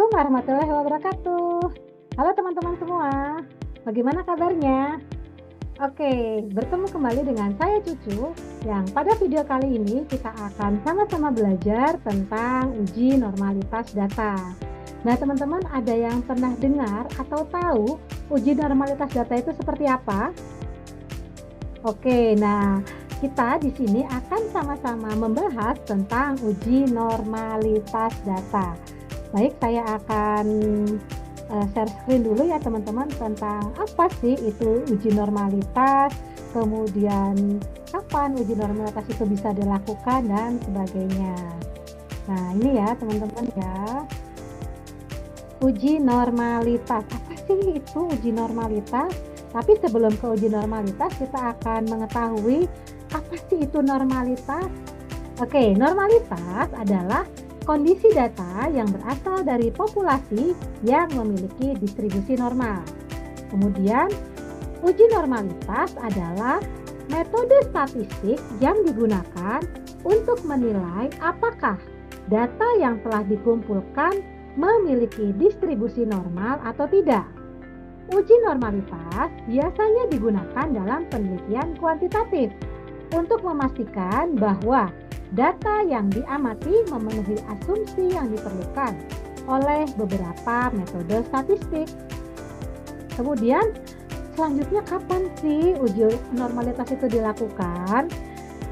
Assalamualaikum warahmatullahi wabarakatuh. Halo teman-teman semua, bagaimana kabarnya? Oke, bertemu kembali dengan saya Cucu, yang pada video kali ini kita akan sama-sama belajar tentang uji normalitas data. Nah teman-teman, ada yang pernah dengar atau tahu uji normalitas data itu seperti apa? Oke, nah kita di sini akan sama-sama membahas tentang uji normalitas data. Baik, saya akan share screen dulu ya teman-teman tentang apa sih itu uji normalitas, kemudian kapan uji normalitas itu bisa dilakukan dan sebagainya. Nah ini ya teman-teman ya, uji normalitas. Apa sih itu uji normalitas? Tapi sebelum ke uji normalitas kita akan mengetahui apa sih itu normalitas. Oke, normalitas adalah kondisi data yang berasal dari populasi yang memiliki distribusi normal. Kemudian, uji normalitas adalah metode statistik yang digunakan untuk menilai apakah data yang telah dikumpulkan memiliki distribusi normal atau tidak. Uji normalitas biasanya digunakan dalam penelitian kuantitatif untuk memastikan bahwa data yang diamati memenuhi asumsi yang diperlukan oleh beberapa metode statistik. Kemudian, selanjutnya kapan sih uji normalitas itu dilakukan?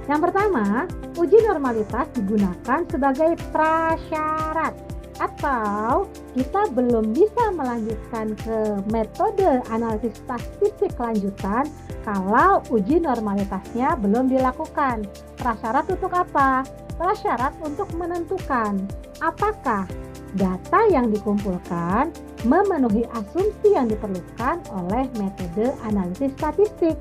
Yang pertama, uji normalitas digunakan sebagai prasyarat atau kita belum bisa melanjutkan ke metode analisis statistik lanjutan kalau uji normalitasnya belum dilakukan. Prasyarat untuk apa? Prasyarat untuk menentukan apakah data yang dikumpulkan memenuhi asumsi yang diperlukan oleh metode analisis statistik.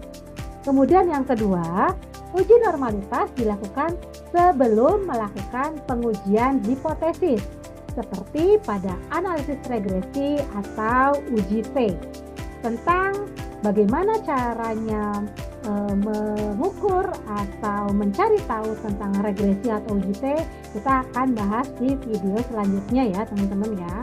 Kemudian yang kedua, uji normalitas dilakukan sebelum melakukan pengujian hipotesis, seperti pada analisis regresi atau uji T. Tentang bagaimana caranya mengukur atau mencari tahu tentang regresi atau uji T, kita akan bahas di video selanjutnya ya teman-teman ya.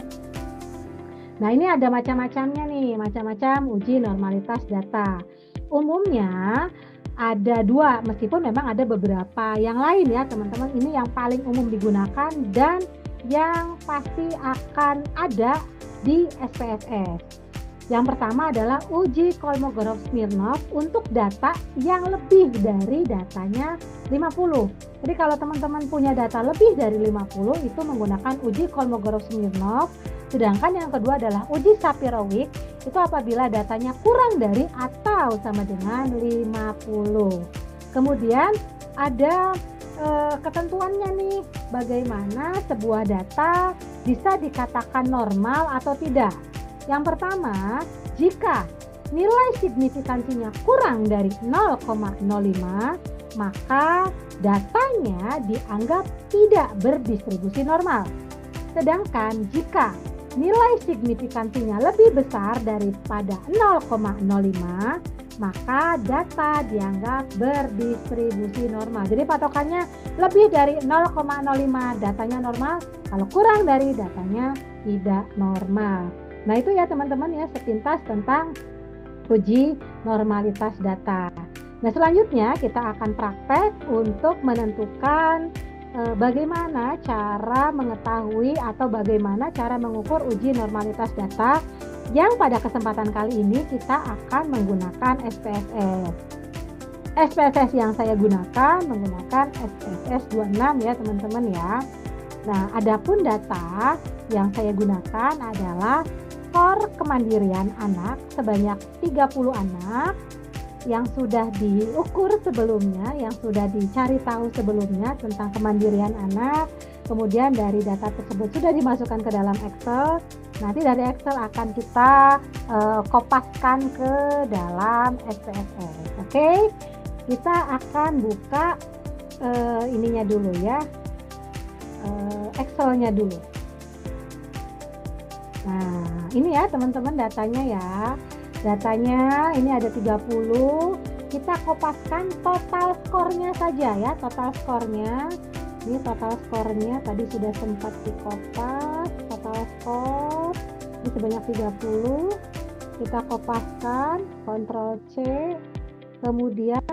Nah ini ada macam-macamnya nih, macam-macam uji normalitas data. Umumnya ada dua, meskipun memang ada beberapa yang lain ya teman-teman. Ini yang paling umum digunakan dan yang pasti akan ada di SPSS. Yang pertama adalah uji Kolmogorov-Smirnov untuk data yang lebih dari datanya 50. Jadi kalau teman-teman punya data lebih dari 50 itu menggunakan uji Kolmogorov-Smirnov. Sedangkan yang kedua adalah uji Sapir-Whorf, itu apabila datanya kurang dari atau sama dengan 50. Kemudian ada ketentuannya nih, bagaimana sebuah data bisa dikatakan normal atau tidak. Yang pertama, jika nilai signifikansinya kurang dari 0,05, maka datanya dianggap tidak berdistribusi normal. Sedangkan jika nilai signifikansinya lebih besar daripada 0,05, maka data dianggap berdistribusi normal. Jadi patokannya lebih dari 0,05 datanya normal, kalau kurang dari datanya tidak normal. Nah itu ya teman-teman ya sepintas tentang uji normalitas data. Nah selanjutnya kita akan praktek untuk menentukan bagaimana cara mengetahui atau bagaimana cara mengukur uji normalitas data, yang pada kesempatan kali ini kita akan menggunakan SPSS. SPSS yang saya gunakan menggunakan SPSS 26 ya teman-teman ya. Nah, adapun data yang saya gunakan adalah skor kemandirian anak sebanyak 30 anak yang sudah diukur sebelumnya, yang sudah dicari tahu sebelumnya tentang kemandirian anak. Kemudian dari data tersebut sudah dimasukkan ke dalam Excel. Nanti dari Excel akan kita kopaskan ke dalam SPSS. Oke, kita akan buka ininya dulu ya, Excelnya dulu. Nah ini ya teman-teman datanya ya. Datanya ini ada 30. Kita kopaskan total skornya saja ya, total skornya. Ini total skornya tadi sudah sempat dikopas. Total total skor ini sebanyak 30. Kita kopaskan, Ctrl C, kemudian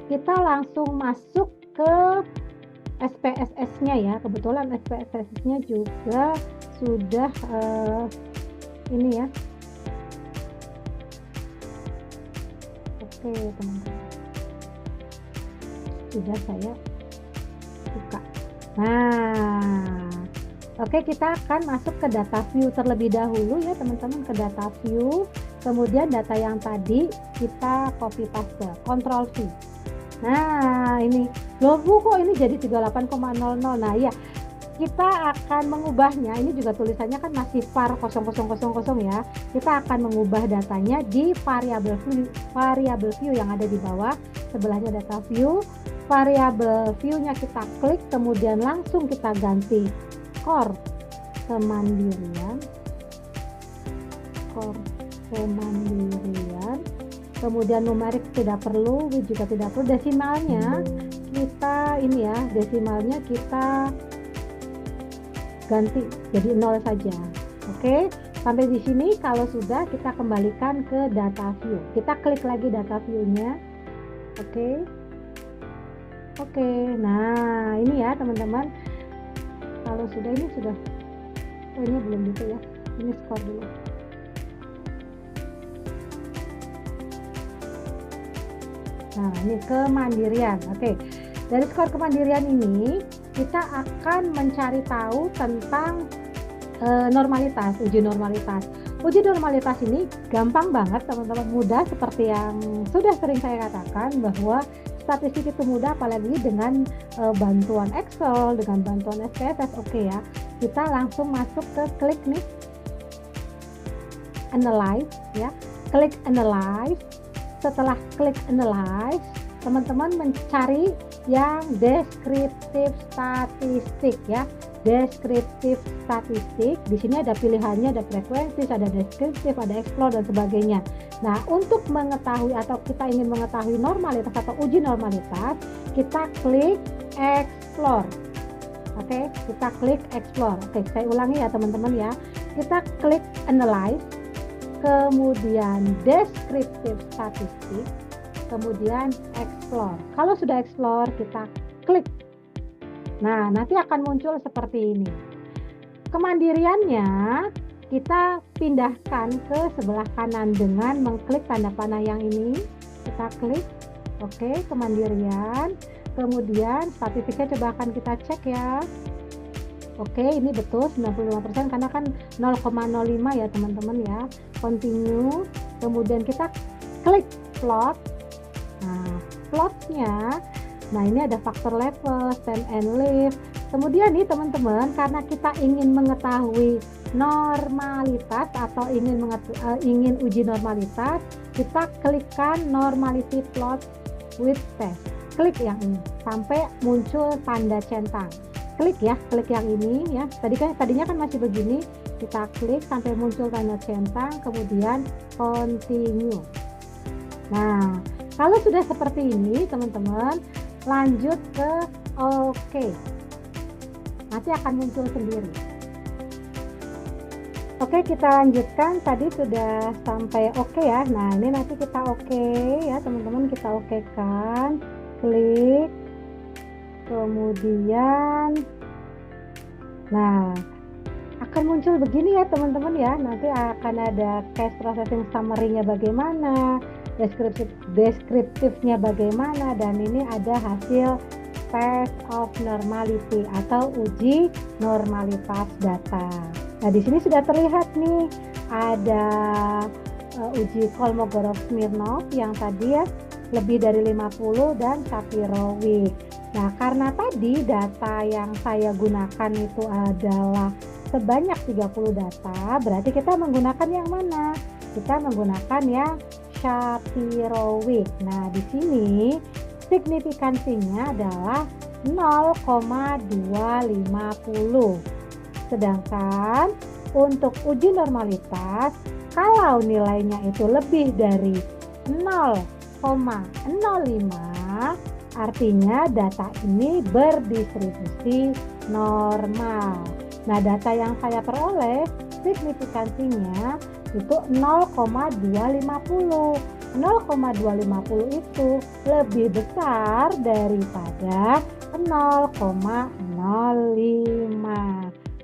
kita langsung masuk ke SPSS-nya ya. Kebetulan SPSS-nya juga sudah ini ya. Oke teman-teman, sudah saya buka. Nah, oke, kita akan masuk ke data view terlebih dahulu ya teman-teman, ke data view. Kemudian data yang tadi kita copy paste, Ctrl V. Nah, ini loh Bu, kok ini jadi 38,00. Nah, ya. Kita akan mengubahnya. Ini juga tulisannya kan masih var 0000 ya. Kita akan mengubah datanya di variabel view yang ada di bawah. Sebelahnya data view. Variabel view-nya kita klik, kemudian langsung kita ganti core kemandirian. Kemudian numerik tidak perlu, juga tidak perlu. Desimalnya kita ini ya, desimalnya kita ganti jadi 0 saja. Oke, sampai di sini. Kalau sudah, kita kembalikan ke data view. Kita klik lagi data view-nya. Oke, nah ini ya teman-teman. Kalau sudah, ini sudah. Oh, ini belum gitu ya. Ini skor dulu. Nah, ini kemandirian. Oke. Dari skor kemandirian ini, kita akan mencari tahu tentang normalitas, uji normalitas. Uji normalitas ini gampang banget teman-teman, mudah seperti yang sudah sering saya katakan bahwa statistik itu mudah, apalagi dengan bantuan Excel, dengan bantuan SPSS. Oke ya, kita langsung masuk ke klik nih, Analyze ya, klik Analyze. Setelah klik Analyze, teman-teman mencari yang deskriptif statistik ya. Deskriptif statistik, di sini ada pilihannya, ada frekuensi, ada deskriptif, ada explore dan sebagainya. Nah, untuk mengetahui atau kita ingin mengetahui normalitas atau uji normalitas, kita klik explore. Oke, kita klik explore. Oke, saya ulangi ya teman-teman ya. Kita klik Analyze, kemudian deskriptif statistik, kemudian explore. Kalau sudah explore, kita klik. Nah, nanti akan muncul seperti ini. Kemandiriannya kita pindahkan ke sebelah kanan dengan mengklik tanda panah yang ini. Kita klik. Oke, kemandirian. Kemudian statistiknya coba akan kita cek ya. Oke, ini betul 95% karena kan 0,05 ya teman-teman ya. Continue. Kemudian kita klik plot. Nah, plotnya, nah ini ada faktor level, stand and lift. Kemudian nih teman-teman, karena kita ingin mengetahui normalitas atau ingin uji normalitas, kita klikkan normality plot with test. Klik yang ini sampai muncul tanda centang. Klik ya, klik yang ini ya. Tadinya kan masih begini, kita klik sampai muncul tanda centang, kemudian continue. Nah, kalau sudah seperti ini teman-teman, lanjut ke oke. Nanti akan muncul sendiri. Oke, kita lanjutkan. Tadi sudah sampai oke ya. Nah, ini nanti kita oke ya teman-teman, kita oke kan. Klik. Kemudian nah, akan muncul begini ya teman-teman ya. Nanti akan ada case processing summary-nya bagaimana, deskriptifnya bagaimana, dan ini ada hasil test of normality atau uji normalitas data. Nah, di sini sudah terlihat nih ada uji Kolmogorov-Smirnov yang tadi ya lebih dari 50 dan Shapiro-Wilk. Nah, karena tadi data yang saya gunakan itu adalah sebanyak 30 data, berarti kita menggunakan yang mana? Kita menggunakan yang Shapiro-Wilk. Nah, di sini signifikansinya adalah 0,250. Sedangkan untuk uji normalitas, kalau nilainya itu lebih dari 0,05, artinya data ini berdistribusi normal. Nah, data yang saya peroleh signifikansinya itu 0,250. 0,250 itu lebih besar daripada 0,05.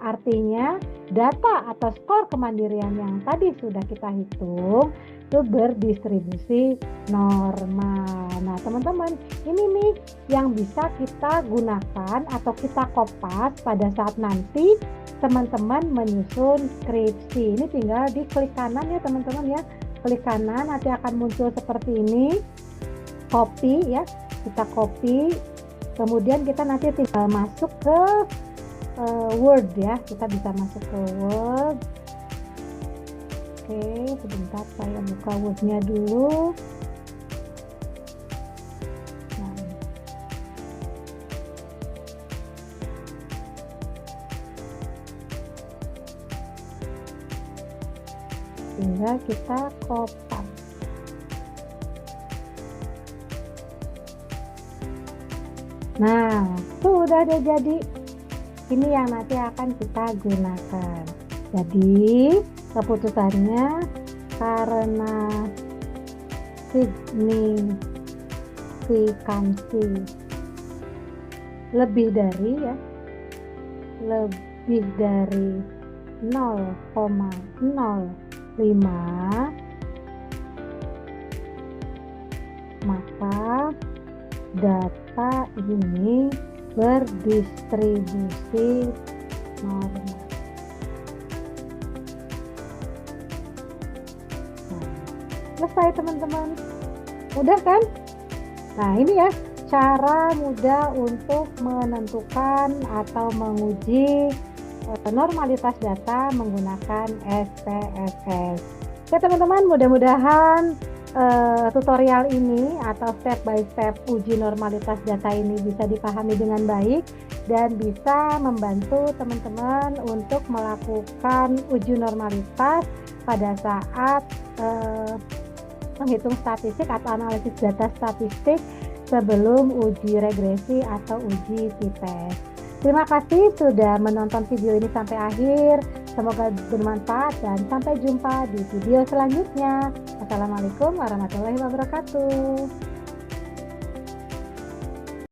Artinya data atau skor kemandirian yang tadi sudah kita hitung itu berdistribusi normal. Nah, teman-teman, ini nih yang bisa kita gunakan atau kita kopas pada saat nanti teman-teman menyusun skripsi. Ini tinggal diklik kanan ya teman-teman ya. Klik kanan, nanti akan muncul seperti ini. Copy ya, kita copy. Kemudian kita nanti tinggal masuk ke Word ya. Kita bisa masuk ke Word. Oke, sebentar saya buka Word-nya dulu. Tinggal kita kopas. Nah, sudah deh jadi. Ini yang nanti akan kita gunakan. Jadi, keputusannya karena signifikansi lebih dari 0,05, maka data ini berdistribusi normal. Selesai teman-teman. Mudah kan? Nah, ini ya cara mudah untuk menentukan atau menguji normalitas data menggunakan SPSS. Oke teman-teman, mudah-mudahan tutorial ini atau step by step uji normalitas data ini bisa dipahami dengan baik dan bisa membantu teman-teman untuk melakukan uji normalitas pada saat menghitung statistik atau analisis data statistik sebelum uji regresi atau uji t-test. Terima kasih sudah menonton video ini sampai akhir. Semoga bermanfaat dan sampai jumpa di video selanjutnya. Assalamualaikum warahmatullahi wabarakatuh.